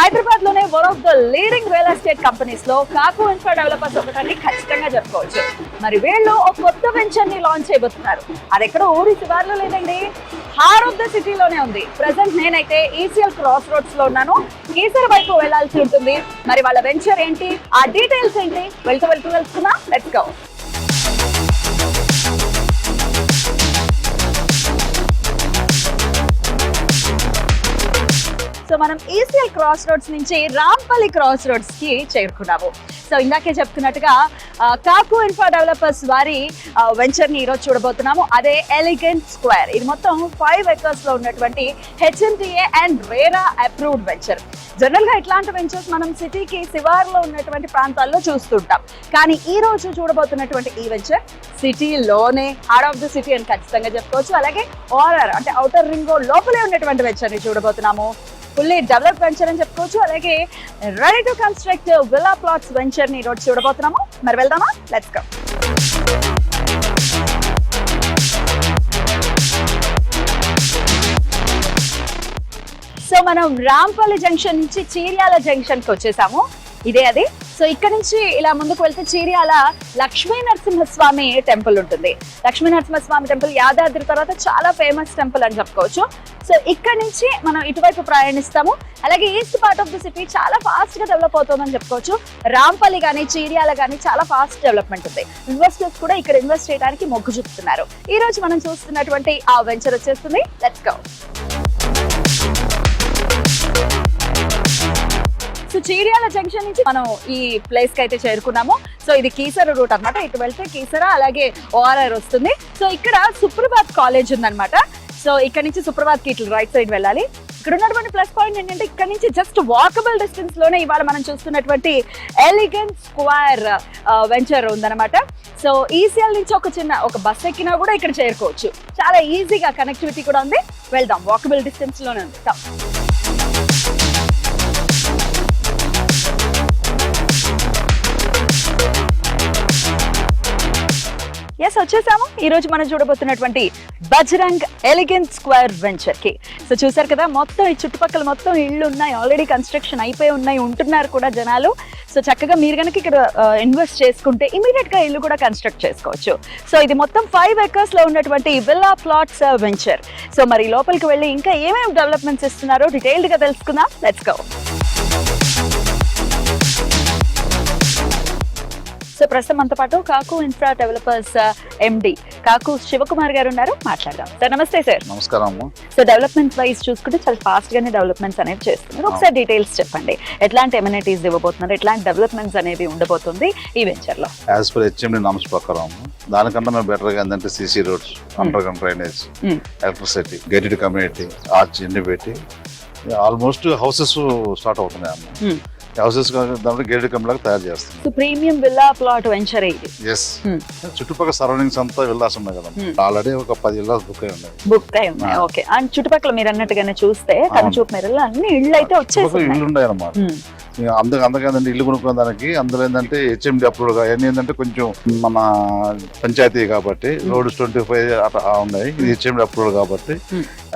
హైదరాబాద్ లోనే one of the leading real estate companies లో కాకు ఇన్ఫ్రా డెవలపర్స్ ఒకటాన్ని ఖచ్చితంగా చెప్పుకోవచ్చు. మరి వీళ్ళు ఒక కొత్త వెంచర్ ని లాంచ్ చేయబోతున్నారు. అది ఎక్కడ ఊరి శివార్లో లేదండి, హార్ట్ ఆఫ్ ద సిటీలోనే ఉంది. ప్రెసెంట్ నేనైతే ఈసీఎల్ క్రాస్ రోడ్స్ లో ఉన్నాను. కీసర వైపు వెళ్లాల్సి ఉంటుంది. మరి వాళ్ళ వెంచర్ ఏంటి, ఆ డీటెయిల్స్ ఏంటి, వెళ్తూ తెలుసుకుందాం. Let's go. సో మనం ఈసీఎల్ క్రాస్ రోడ్స్ నుంచి రాంపల్లి క్రాస్ రోడ్స్ కి చేరుకున్నాము. సో ఇందాకే చెప్తున్నట్టుగా కాకు ఇన్ఫ్రా డెవలపర్స్ వారి వెంచర్ ని ఈరోజు చూడబోతున్నాము. అదే ఎలిగెంట్ స్క్వేర్. ఇది మొత్తం 5 acres లో ఉన్నటువంటి HMDA and RERA approved venture. General గా ఇట్లాంటి వెంచర్స్ మనం సిటీకి శివార్లో ఉన్నటువంటి ప్రాంతాల్లో చూస్తుంటాం. కానీ ఈ రోజు చూడబోతున్నటువంటి ఈ వెంచర్ సిటీలోనే హార్ట్ ఆఫ్ ద సిటీ అని ఖచ్చితంగా చెప్పుకోవచ్చు. అలాగే ఓఆర్ఆర్ అంటే ఔటర్ రింగ్ రోడ్ లోపలే ఉన్నటువంటి వెంచర్ ని చూడబోతున్నాము. ఫుల్లీ డెవలప్ వెంచర్ అని చెప్పుకోవచ్చు. అలాగే ready to construct villa plots venture ని ఈరోజు చూడబోతున్నాము. మరి వెళ్దామా? Let's go. సో మనం రాంపల్లి జంక్షన్ నుంచి చీర్యాల జంక్షన్ కి వచ్చేసాము. ఇదే అది. సో ఇక్కడ నుంచి ఇలా ముందుకు వెళ్తే చీర్యాల లక్ష్మీ నరసింహస్వామి టెంపుల్ ఉంటుంది. లక్ష్మీ నరసింహస్వామి టెంపుల్ యాదాద్రి తర్వాత చాలా ఫేమస్ టెంపుల్ అని చెప్పుకోవచ్చు. సో ఇక్కడ నుంచి మనం ఇటువైపు ప్రయాణిస్తాము. అలాగే east part of the city చాలా ఫాస్ట్ గా డెవలప్ అవుతుందని చెప్పుకోవచ్చు. రాంపల్లి కానీ చీర్యాల కానీ చాలా ఫాస్ట్ డెవలప్మెంట్ ఉంది. ఇన్వెస్టర్స్ కూడా ఇక్కడ ఇన్వెస్ట్ చేయడానికి మొగ్గు చూపుతున్నారు. ఈ రోజు మనం చూస్తున్నటువంటి ఆ వెంచర్ వచ్చేస్తుంది. Let's go. So Cheeryal junction నుంచి మనం ఈ ప్లేస్ కి అయితే చేరుకున్నాము. సో ఇది కీసర రూట్ అన్నమాట. ఇటు వెళ్తే కీసర అలాగే ఓఆర్ఆర్ వస్తుంది. సో ఇక్కడ సుప్రభాత్ కాలేజ్ ఉందన్నమాట. సో ఇక్కడ నుంచి సుప్రభాత్ కి ఇట్లా రైట్ సైడ్ వెళ్ళాలి. ఇక్కడ ఉన్నటువంటి ప్లస్ పాయింట్ ఏంటంటే ఇక్కడ నుంచి జస్ట్ వాకబుల్ డిస్టెన్స్ లోనే ఇవాళ మనం చూస్తున్నటువంటి ఎలిగెంట్ స్క్వేర్ వెంచర్ ఉందన్నమాట. సో ఈసీఎల్ నుంచి ఒక బస్ ఎక్కినా కూడా ఇక్కడ చేరుకోవచ్చు. చాలా ఈజీగా కనెక్టివిటీ కూడా ఉంది. వెళ్దాం, వాకబుల్ డిస్టెన్స్ లోనే ఉంది. ఎస్, వచ్చేసాము. ఈ రోజు మనం చూడబోతున్నటువంటి బజరంగ్ ఎలిగెంట్ స్క్వేర్ వెంచర్ కి. సో చూసారు కదా, మొత్తం ఈ చుట్టుపక్కల మొత్తం ఇళ్ళు ఉన్నాయి, ఆల్రెడీ కన్స్ట్రక్షన్ అయిపోయి ఉన్నాయి, ఉంటున్నారు కూడా జనాలు. సో చక్కగా మీరు కనుక ఇక్కడ ఇన్వెస్ట్ చేసుకుంటే ఇమీడియట్ గా ఇల్లు కూడా కన్స్ట్రక్ట్ చేసుకోవచ్చు. సో ఇది మొత్తం 5 acres లో ఉన్నటువంటి విల్లా ప్లాట్స్ వెంచర్. సో మరి లోపలికి వెళ్ళి ఇంకా ఏమేమి డెవలప్మెంట్స్ ఇస్తున్నారో డీటెయిల్డ్ గా తెలుసుకుందాం. Let's go. సో ప్రస్తుతం మనతో పాటు కాకు ఇన్ఫ్రా డెవలపర్స్ ఎండి కాకు శివకుమార్ గారు ఉన్నారు. మాట్లాడదాం. సార్ నమస్తే. సార్ నమస్కారం. సో డెవలప్మెంట్ వైజ్ చూసుకుంటే చాలా ఫాస్ట్ గానే డెవలప్మెంట్స్ అనేవి చేస్తున్నారు. ఒకసారి డీటెయిల్స్ చెప్పండి. ఎట్లాంటి ఎమ్యూనిటీస్ ఇవ్వబోతున్నారు, ఎట్లాంటి డెవలప్మెంట్స్ అనేవి ఉండబోతుంది ఈ వెంచర్ లో? యాజ్ పర్ HMD నామ్స్ ప్రకారం దానికన్నా మేము బెటర్ గా ఏంటంటే CC roads, under ground drainage, electricity, gated community, arch ఎన్ని పెట్టి ఆల్మోస్ట్ హౌసెస్ స్టార్ట్ అవుతున్నాయి అన్న. హౌసెస్ గేటెడ్ కమ్యూనిటీ తయారు చేస్తాం. So premium villa plot venture ఇది. ఎస్. చుట్టుపక్కల సరౌండింగ్స్ అంతా విల్లాస్ ఉన్నాయి కదా. ఆల్రెడీ ఒక 10 విల్లాస్ బుక్ అయి ఉన్నాయి. ఓకే. అండ్ చుట్టుపక్కల మీరు అన్నట్టుగానే చూస్తే కనుచూపు మేరలో అన్ని ఇళ్ళు అయితే వచ్చేసి ఇల్లు ఉన్నాయి అన్నమాట. అందుకంటే ఇల్లు కొనుక్కున్న దానికి అందులో ఏంటంటే HMD అప్రూవ్డ్ గా ఏంటంటే కొంచెం మన పంచాయతీ కాబట్టి రోడ్స్ 25 అట్లా ఉన్నాయి. ఇది HMD అప్రూవ్డ్ కాబట్టి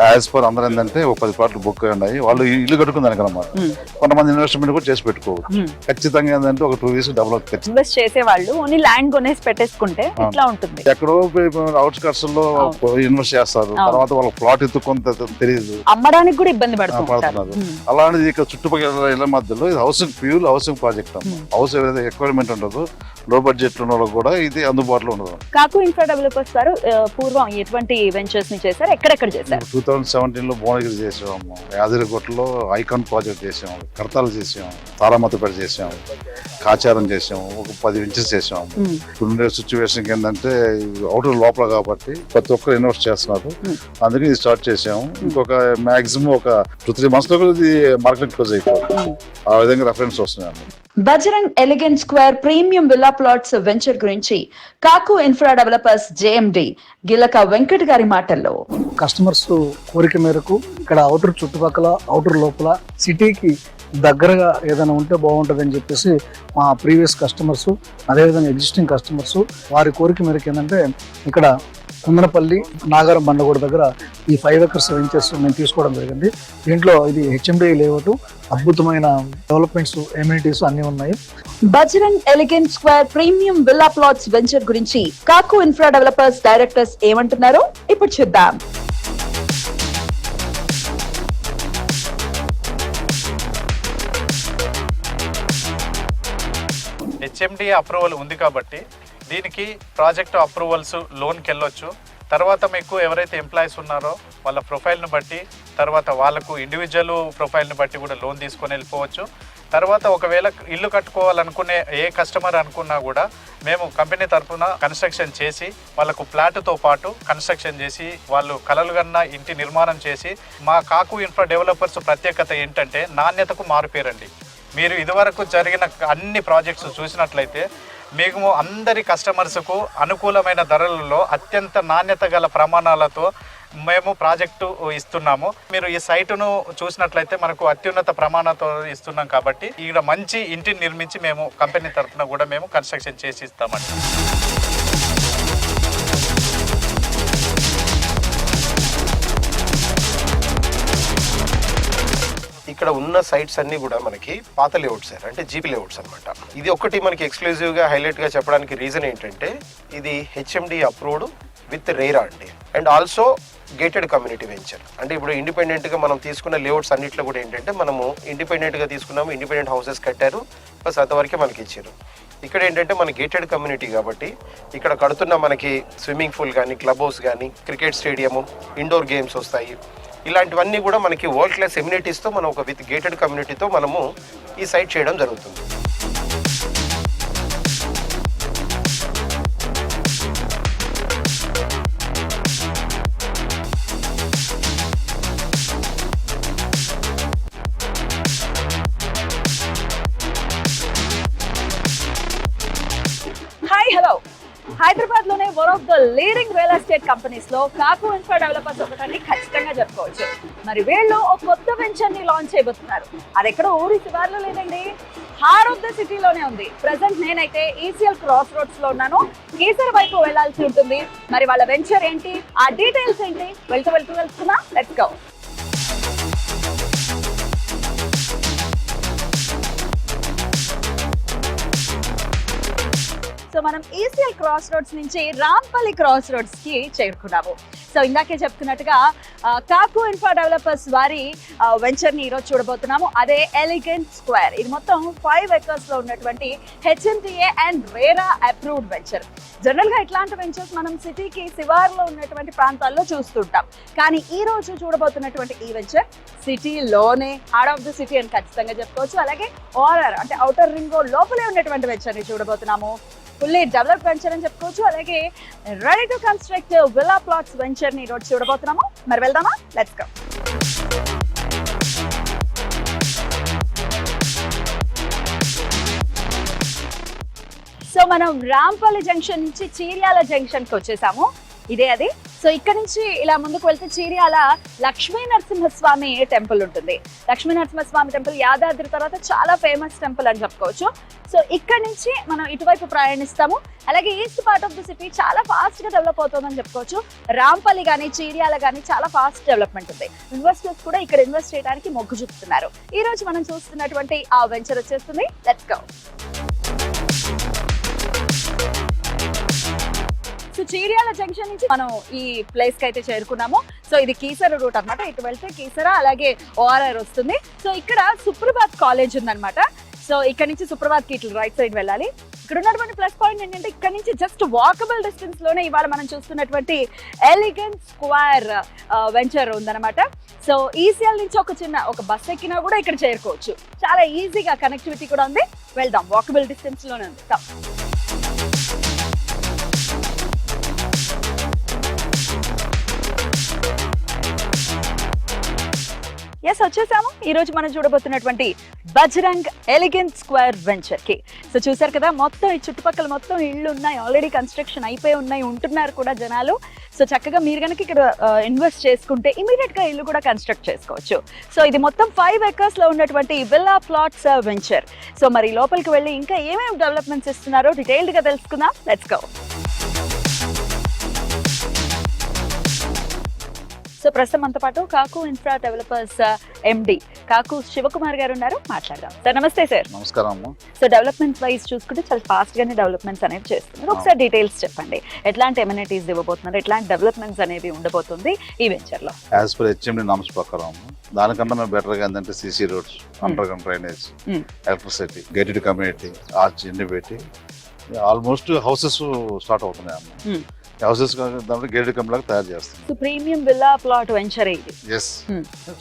యాజ్ పర్ అందరూ ఏంటంటే ఒక 10 ప్లాట్లు బుక్ అయి ఉన్నాయి. వాళ్ళు ఇల్లు కట్టుకున్న దానికి అన్నమాట. కొంతమంది ఇన్వెస్ట్మెంట్ కూడా చేసి పెట్టుకోవచ్చు. ఖచ్చితంగా ఏంటంటే ఒక 2 years డెవలప్ ఇన్వెస్ట్ చేసే వాళ్ళు ఓన్లీ ల్యాండ్ కొనేసి పెట్టేసుకుంటే ఇట్లా ఉంటుంది. ఎక్కడో అవుట్స్కట్స్ లో ఇన్వెస్ట్ చేస్తారు, తర్వాత వాళ్ళకి ప్లాట్ ఎత్తుకొని తెలియదు, అమ్మడానికి కూడా ఇబ్బంది పడుతున్నారు. అలాంటిది ఇక్కడ చుట్టుపక్కల ఇళ్ల మధ్యలో ప్యూర్ హౌసింగ్ ప్రాజెక్ట్ అమ్మ. హౌస్ ఏదైతే రిక్వైర్మెంట్ ఉండదు, లో బడ్జెట్ ఉన్న వాళ్ళకి కూడా ఇది అందుబాటులో ఉండదు. కాకు ఇన్ఫ్రా డెవలపర్స్ వారు పూర్వం ఎటువంటి వెంచర్స్ ని చేశారు, ఎక్కడెక్కడ చేశారు? 2017 లో భువనగిరి చేసాము, యాదగిరిగుట్టలో ఐకాన్ ప్రాజెక్ట్ చేసాము, కడతాలు చేసాము, తారామతపేట చేసాము, కాచారం చేసాము, ఒక 10 వెంచర్స్ చేసాము. ఉండే సిచ్యువేషన్ ఏంటంటే అవుటర్ లోపల కాబట్టి ప్రతి ఒక్కరు ఇన్వెస్ట్ చేస్తున్నారు, అందుకే ఇది స్టార్ట్ చేసాము. ఇంకొక మాక్సిమం ఒక 2-3 months లో ఇది మార్కెట్ క్లోజ్ అయిపోతుంది. ఆ విధంగా రెఫరెన్స్ వస్తున్నాయి. Bajrang elegant square premium villa plots venture గురించి కాకు ఇన్ఫ్రా డెవలపర్స్ JMD గిలక వెంకట్ గారి మాటల్లో. కస్టమర్స్ కోరిక మేరకు ఇక్కడ అవుటర్ చుట్టుపక్కల, అవుటర్ లోపల సిటీకి దగ్గరగా ఏదైనా ఉంటే బాగుంటుంది అని చెప్పేసి మా ప్రీవియస్ కస్టమర్స్, అదేవిధంగా ఎగ్జిస్టింగ్ కస్టమర్స్ వారి కోరిక మేరకు ఏంటంటే ఇక్కడ కుందనపల్లి నాగారం బండగూడ దగ్గర ఈ 5 acres వెంచర్స్ మేము తీసుకోవడం జరిగింది. దీంట్లో ఇది హెచ్ఎండి లేఅవుట్, అద్భుతమైన డెవలప్మెంట్స్, ఎమ్యూనిటీస్ అన్ని ఉన్నాయి. Bajrang elegant square premium villa plots venture గురించి కాకు ఇన్ఫ్రా డెవలపర్స్ డైరెక్టర్స్ ఏమంటున్నారో ఇప్పుడు చూద్దాం. హెచ్ఎండి అప్రూవల్ ఉంది కాబట్టి దీనికి ప్రాజెక్ట్ అప్రూవల్స్ లోన్కి వెళ్ళొచ్చు. తర్వాత మీకు ఎవరైతే ఎంప్లాయీస్ ఉన్నారో వాళ్ళ ప్రొఫైల్ని బట్టి, తర్వాత వాళ్ళకు ఇండివిజువల్ ప్రొఫైల్ని బట్టి కూడా లోన్ తీసుకొని వెళ్ళిపోవచ్చు. తర్వాత ఒకవేళ ఇల్లు కట్టుకోవాలనుకునే ఏ కస్టమర్ అనుకున్నా కూడా మేము కంపెనీ తరఫున కన్స్ట్రక్షన్ చేసి వాళ్ళకు ప్లాట్తో పాటు కన్స్ట్రక్షన్ చేసి వాళ్ళు కలలుగన్న ఇంటి నిర్మాణం చేసి, మా కాకు ఇన్ఫ్రా డెవలపర్స్ ప్రత్యేకత ఏంటంటే నాణ్యతకు మారుపేరండి. మీరు ఇదివరకు జరిగిన అన్ని ప్రాజెక్ట్స్ చూసినట్లయితే మేము అందరి కస్టమర్స్కు అనుకూలమైన ధరలలో అత్యంత నాణ్యత గల ప్రమాణాలతో మేము ప్రాజెక్టు ఇస్తున్నాము. మీరు ఈ సైటును చూసినట్లయితే మనకు అత్యున్నత ప్రమాణాలతో ఇస్తున్నాం కాబట్టి ఇక్కడ మంచి ఇంటిని నిర్మించి మేము కంపెనీ తరఫున కూడా మేము కన్స్ట్రక్షన్ చేసి ఇస్తామండి. ఇక్కడ ఉన్న సైట్స్ అన్ని కూడా మనకి పాత లేఅవుట్స్ సార్, అంటే జీపీ లేఅవుట్స్ అనమాట. ఇది ఒకటి మనకి ఎక్స్క్లూజివ్గా హైలైట్గా చెప్పడానికి రీజన్ ఏంటంటే ఇది హెచ్ఎండి అప్రూవ్డ్ విత్ రేరా అండి, and also gated community venture. అంటే ఇప్పుడు ఇండిపెండెంట్గా మనం తీసుకున్న లేఅవుట్స్ అన్నింటిలో కూడా ఏంటంటే మనము ఇండిపెండెంట్గా తీసుకున్నాము, ఇండిపెండెంట్ హౌసెస్ కట్టారు, ప్లస్ అంతవరకే మనకి ఇచ్చారు. ఇక్కడ ఏంటంటే మన గేటెడ్ కమ్యూనిటీ కాబట్టి ఇక్కడ కడుతున్న మనకి స్విమ్మింగ్ పూల్ కానీ, క్లబ్ హౌస్ కానీ, క్రికెట్ స్టేడియము, ఇండోర్ గేమ్స్ వస్తాయి. ఇలాంటివన్నీ కూడా మనకి వరల్డ్ క్లాస్ ఎమ్యూనిటీస్తో మనం ఒక విత్ గేటెడ్ కమ్యూనిటీతో మనము ఈ సైట్ చేయడం జరుగుతుంది. హాయ్ హలో, హైదరాబాద్ లోనే one of the leading real estate companies లో కాకు ఇన్ఫ్రా డెవలపర్స్ ఒకటని ఖచ్చితంగా చెప్పుకోవచ్చు. మరి వీళ్ళు ఒక కొత్త వెంచర్ ని లాంచ్ చేయబోతున్నారు. అది ఎక్కడ ఊరి శివార్లో లేదండి, హార్ట్ ఆఫ్ ద సిటీలోనే ఉంది. ప్రెసెంట్ నేనైతే ఈసీఎల్ క్రాస్ రోడ్స్ లో ఉన్నాను. కీసర వైపు వెళ్లాల్సి ఉంటుంది. మరి వాళ్ళ వెంచర్ ఏంటి, ఆ డీటెయిల్స్ ఏంటి, వెళ్తూ తెలుసుకున్నా. Let's go. సో మనం ఈసీఎల్ క్రాస్ రోడ్స్ నుంచి రాంపల్లి క్రాస్ రోడ్స్ కి చేరుకున్నాము. సో ఇందాకే చెప్తున్నట్టుగా కాకు ఇన్ఫ్రా డెవలపర్స్ వారి వెంచర్ ని ఈరోజు చూడబోతున్నాము. అదే ఎలిగెంట్ స్క్వేర్. ఇది మొత్తం 5 acres లో ఉన్నటువంటి HMDA and RERA approved venture. General గా ఇట్లాంటి వెంచర్స్ మనం సిటీకి శివార్లో ఉన్నటువంటి ప్రాంతాల్లో చూస్తుంటాం. కానీ ఈ రోజు చూడబోతున్నటువంటి ఈ వెంచర్ సిటీలోనే హార్ట్ ఆఫ్ ద సిటీ అని ఖచ్చితంగా చెప్పుకోవచ్చు. అలాగే ఓఆర్ఆర్ అంటే ఔటర్ రింగ్ రోడ్ లోపలే ఉన్నటువంటి వెంచర్ ని చూడబోతున్నాము. ఫుల్లీ డెవలప్ వెంచర్ అని చెప్పుకోవచ్చు. అలాగే ready to construct villa plots venture ని ఈరోజు చూడబోతున్నాము. మరి వెళ్దామా? Let's go. సో మనం రాంపల్లి జంక్షన్ నుంచి చీర్యాల జంక్షన్ కి వచ్చేసాము. ఇదే అది. సో ఇక్కడ నుంచి ఇలా ముందుకు వెళ్తే చీర్యాల లక్ష్మీ నరసింహస్వామి టెంపుల్ ఉంటుంది. లక్ష్మీ నరసింహస్వామి టెంపుల్ యాదాద్రి తర్వాత చాలా ఫేమస్ టెంపుల్ అని చెప్పుకోవచ్చు. సో ఇక్కడ నుంచి మనం ఇటువైపు ప్రయాణిస్తాము. అలాగే east part of the city చాలా ఫాస్ట్ గా డెవలప్ అవుతుందని చెప్పుకోవచ్చు. రాంపల్లి కానీ చీర్యాల కానీ చాలా ఫాస్ట్ డెవలప్మెంట్ ఉంది. ఇన్వెస్టర్స్ కూడా ఇక్కడ ఇన్వెస్ట్ చేయడానికి మొగ్గు చూపుతున్నారు. ఈ రోజు మనం చూస్తున్నటువంటి ఆ వెంచర్ వచ్చేస్తుంది. Let's go. So Cheeryal junction నుంచి మనం ఈ ప్లేస్ కి అయితే చేరుకున్నాము. సో ఇది కీసర రూట్ అన్నమాట. ఇటు వెళ్తే కీసర అలాగే ఓఆర్ఆర్ వస్తుంది. సో ఇక్కడ సుప్రభాత్ కాలేజ్ ఉందన్నమాట. సో ఇక్కడ నుంచి సుప్రభాత్ కి ఇట్లా రైట్ సైడ్ వెళ్ళాలి. ఇక్కడ ఉన్నటువంటి ప్లస్ పాయింట్ ఏంటంటే ఇక్కడ నుంచి జస్ట్ వాకబుల్ డిస్టెన్స్ లోనే ఇవాళ మనం చూస్తున్నటువంటి ఎలిగెంట్ స్క్వేర్ వెంచర్ ఉందన్నమాట. సో ఈసీఎల్ నుంచి ఒక బస్ ఎక్కినా కూడా ఇక్కడ చేరుకోవచ్చు. చాలా ఈజీగా కనెక్టివిటీ కూడా ఉంది. వెళ్దాం, వాకబుల్ డిస్టెన్స్ లోనే ఉంది. ఎస్, వచ్చేసాము. ఈ రోజు మనం చూడబోతున్నటువంటి బజరంగ్ ఎలిగెంట్ స్క్వేర్ వెంచర్ కి. సో చూసారు కదా, మొత్తం ఈ చుట్టుపక్కల మొత్తం ఇళ్ళు ఉన్నాయి, ఆల్రెడీ కన్స్ట్రక్షన్ అయిపోయి ఉన్నాయి, ఉంటున్నారు కూడా జనాలు. సో చక్కగా మీరు కనుక ఇక్కడ ఇన్వెస్ట్ చేసుకుంటే ఇమీడియట్ గా ఇల్లు కూడా కన్స్ట్రక్ట్ చేసుకోవచ్చు. సో ఇది మొత్తం 5 acres లో ఉన్నటువంటి విల్లా ప్లాట్స్ వెంచర్. సో మరి లోపలికి వెళ్ళి ఇంకా ఏమేమి డెవలప్మెంట్స్ ఇస్తున్నారో డీటెయిల్డ్ గా తెలుసుకుందాం. Let's go. సో ప్రస్తుతం మనతో పాటు కాకు ఇన్ఫ్రా డెవలపర్స్ ఎండి కాకు శివకుమార్ గారు ఉన్నారు, మాట్లాడదాం. సార్ నమస్తే సార్. నమస్కారం అమ్మ. సో డెవలప్మెంట్ వైజ్ చూసుకుంటే చాలా ఫాస్ట్ గానే డెవలప్మెంట్స్ అనేవి చేస్తున్నారు. ఒకసారి డీటెయిల్స్ చెప్పండి, ఎట్లాంటి ఎమ్యూనిటీస్ ఇవ్వబోతున్నారు, ఎట్లాంటి డెవలప్మెంట్స్ అనేవి ఉండబోతుంది ఈ వెంచర్ లో? యాజ్ పర్ హెచ్ఎండి నామ్స్ ప్రకారం దానికన్నా మేము బెటర్ గా ఏంటంటే CC roads, under ground drainage, electricity, gated community, arch ఎన్ని పెట్టి ఆల్మోస్ట్ హౌసెస్ స్టార్ట్ అవుతున్నాయి అమ్మ. హౌసెస్ గేటెడ్ కమ్యూనిటీ తయారు చేస్తాం. So premium villa plot venture ఇది. ఎస్,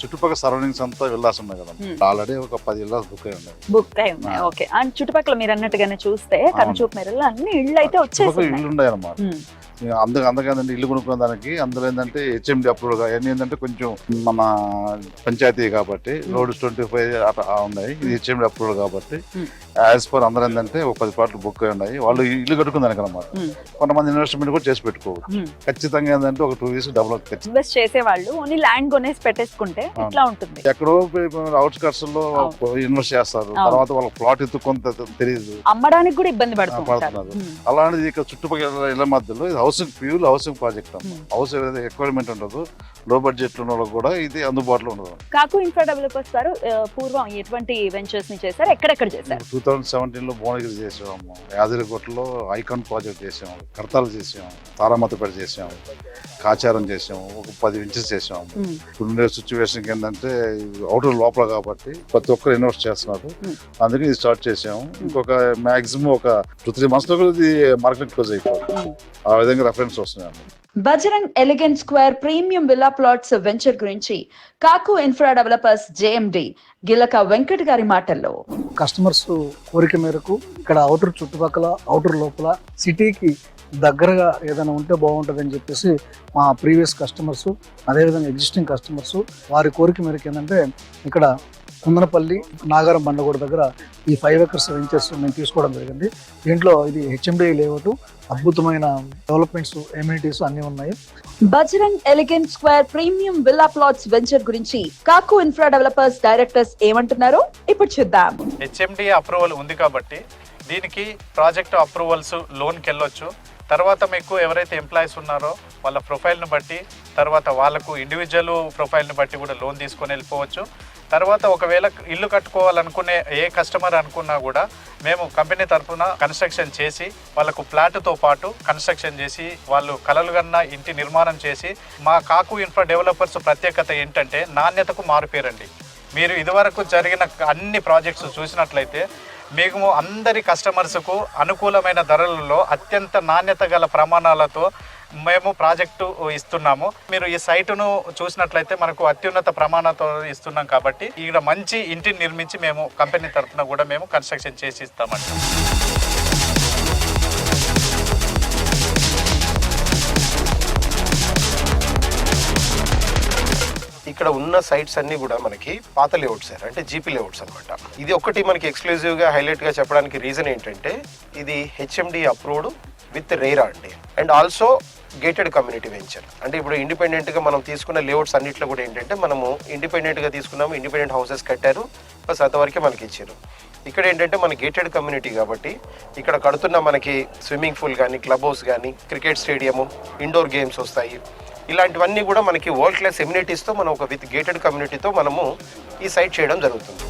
చుట్టుపక్కల సరౌండింగ్స్ అంతా విల్లాస్ ఉన్నాయి కదా, ఆల్రెడీ ఒక 10 విల్లాస్ బుక్ అయి ఉన్నాయి. బుక్ అయి ఉన్నాయి. ఓకే. అండ్ చుట్టుపక్కల మీరు అన్నట్టుగానే చూస్తే కనుచూపు మేరలో అన్ని ఇళ్ళు అయితే వచ్చేసి ఇల్లు ఉన్నాయి అన్నమాట. అందుకంటే ఇల్లు కొనుక్కునే దానికి అందులో ఏంటంటే హెచ్ఎండి అప్రూవల్ అన్నీ ఏంటంటే కొంచెం మన పంచాయతీ కాబట్టి రోడ్స్ 25 అట్లా ఉన్నాయి. ఇది హెచ్ఎండి అప్రూవల్ కాబట్టి యాజ్ పర్ అందరూ ఏంటంటే ఒక 10 ప్లాట్లు బుక్ అయి ఉన్నాయి. వాళ్ళు ఇల్లు కట్టుకునే దానికి అనమాట. కొంతమంది ఇన్వెస్ట్మెంట్ కూడా చేసి పెట్టుకోవచ్చు. ఖచ్చితంగా ఏంటంటే ఒక 2 years డెవలప్ ఇన్వెస్ట్ చేసే వాళ్ళు ఓన్లీ ల్యాండ్ కొనేసి పెట్టేసుకుంటే ఇట్లా ఉంటుంది. ఎక్కడో అవుట్స్కట్స్ లో ఇన్వెస్ట్ చేస్తారు, తర్వాత వాళ్ళకి ప్లాట్ ఎత్తుకొని తెలియదు, అమ్మడానికి కూడా ఇబ్బంది పడుతున్నారు. అలాంటిది ఇక్కడ చుట్టుపక్కల ఇళ్ల మధ్యలో ప్యూర్ హౌసింగ్ ప్రాజెక్ట్ అమ్మ. హౌస్ ఏదైతే రిక్వైర్మెంట్ ఉండదు, లో బడ్జెట్ ఉన్న వాళ్ళకి కూడా ఇది అందుబాటులో ఉండదు. కాకు ఇన్ఫ్రా డెవలపర్స్ వారు పూర్వం ఎటువంటి వెంచర్స్ ని చేశారు, ఎక్కడెక్కడ చేశారు? 2017 లో భువనగిరి చేసాము, యాదగిరిగుట్టలో ఐకాన్ ప్రాజెక్ట్ చేసాము, కడతాలు చేసాము, తారామతపేట చేసాము, కాచారం చేసాము, ఒక 10 వెంచర్స్ చేసాము. ఉండే సిచ్యువేషన్ ఏంటంటే అవుటర్ లోపల కాబట్టి ప్రతి ఒక్కరు ఇన్వెస్ట్ చేస్తున్నారు, అందుకే ఇది స్టార్ట్ చేసాము. ఇంకొక మాక్సిమం ఒక 2-3 months లో ఇది మార్కెట్ క్లోజ్ అయిపోతుంది. ఆ విధంగా రెఫరెన్స్ వస్తున్నాయి. Bajrang elegant square premium villa plots venture గురించి కాకు ఇన్ఫ్రా డెవలపర్స్ జేఎండి గిలక వెంకట్ గారి మాటల్లో. కస్టమర్స్ కోరిక మేరకు ఇక్కడ అవుటర్ చుట్టుపక్కల, అవుటర్ లోపల, సిటీకి దగ్గరగా ఏదైనా ఉంటే బాగుంటుంది అని చెప్పేసి మా ప్రీవియస్ కస్టమర్స్, అదేవిధంగా ఎగ్జిస్టింగ్ కస్టమర్స్ వారి కోరిక మేరకు ఏంటంటే ఇక్కడ కుందనపల్లి, నాగారం బండగూడ దగ్గర ఈ 5 acres వెంచర్స్ మేము తీసుకోవడం జరిగింది. దీంట్లో ఇది హెచ్ఎండి లేఅవుట్, అద్భుతమైన డెవలప్మెంట్స్, ఎమ్యూనిటీస్ అన్ని ఉన్నాయి. Bajrang elegant square premium villa plots venture గురించి కాకు ఇన్ఫ్రా డెవలపర్స్ డైరెక్టర్స్ ఏమంటున్నారో ఇప్పుడు చూద్దాం. హెచ్ఎండి అప్రూవల్ ఉంది కాబట్టి దీనికి ప్రాజెక్ట్ అప్రూవల్స్ లోన్కి వెళ్ళొచ్చు. తర్వాత మీకు ఎవరైతే ఎంప్లాయీస్ ఉన్నారో వాళ్ళ ప్రొఫైల్ని బట్టి, తర్వాత వాళ్ళకు ఇండివిజువల్ ప్రొఫైల్ని బట్టి కూడా లోన్ తీసుకొని వెళ్ళిపోవచ్చు. తర్వాత ఒకవేళ ఇల్లు కట్టుకోవాలనుకునే ఏ కస్టమర్ అనుకున్నా కూడా మేము కంపెనీ తరఫున కన్స్ట్రక్షన్ చేసి వాళ్ళకు ఫ్లాట్తో పాటు కన్స్ట్రక్షన్ చేసి వాళ్ళు కలలుగన్న ఇంటి నిర్మాణం చేసి, మా కాకు ఇన్ఫ్రా డెవలపర్స్ ప్రత్యేకత ఏంటంటే నాణ్యతకు మారుపేరండి. మీరు ఇదివరకు జరిగిన అన్ని ప్రాజెక్ట్స్ చూసినట్లయితే మేము అందరి కస్టమర్స్కు అనుకూలమైన ధరలలో అత్యంత నాణ్యత గల ప్రమాణాలతో మేము ప్రాజెక్టు ఇస్తున్నాము. మీరు ఈ సైటును చూసినట్లయితే మనకు అత్యున్నత ప్రమాణాలతో ఇస్తున్నాం కాబట్టి ఇక్కడ మంచి ఇంటిని నిర్మించి మేము కంపెనీ తరఫున కూడా మేము కన్స్ట్రక్షన్ చేసి ఇస్తామంట. ఇక్కడ ఉన్న సైట్స్ అన్ని కూడా మనకి పాత లేఅవుట్స్ సార్, అంటే జీపీ లేఅవుట్స్ అనమాట. ఇది ఒకటి మనకి ఎక్స్క్లూజివ్గా హైలైట్గా చెప్పడానికి రీజన్ ఏంటంటే ఇది హెచ్ఎండి అప్రూవ్డ్ విత్ రేరా అండి, and also gated community venture. అంటే ఇప్పుడు ఇండిపెండెంట్గా మనం తీసుకున్న లేఅవుట్స్ అన్నింటిలో కూడా ఏంటంటే మనము ఇండిపెండెంట్గా తీసుకున్నాము, ఇండిపెండెంట్ హౌసెస్ కట్టారు, బస్ అంతవరకే మనకి ఇచ్చారు. ఇక్కడ ఏంటంటే మన గేటెడ్ కమ్యూనిటీ కాబట్టి ఇక్కడ కడుతున్న మనకి స్విమ్మింగ్ పూల్ కానీ, క్లబ్ హౌస్ కానీ, క్రికెట్ స్టేడియము, ఇండోర్ గేమ్స్ వస్తాయి. ఇలాంటివన్నీ కూడా మనకి వరల్డ్ క్లాస్ ఎమ్యూనిటీస్తో మనం ఒక విత్ గేటెడ్ కమ్యూనిటీతో మనము ఈ సైట్ చేయడం జరుగుతుంది.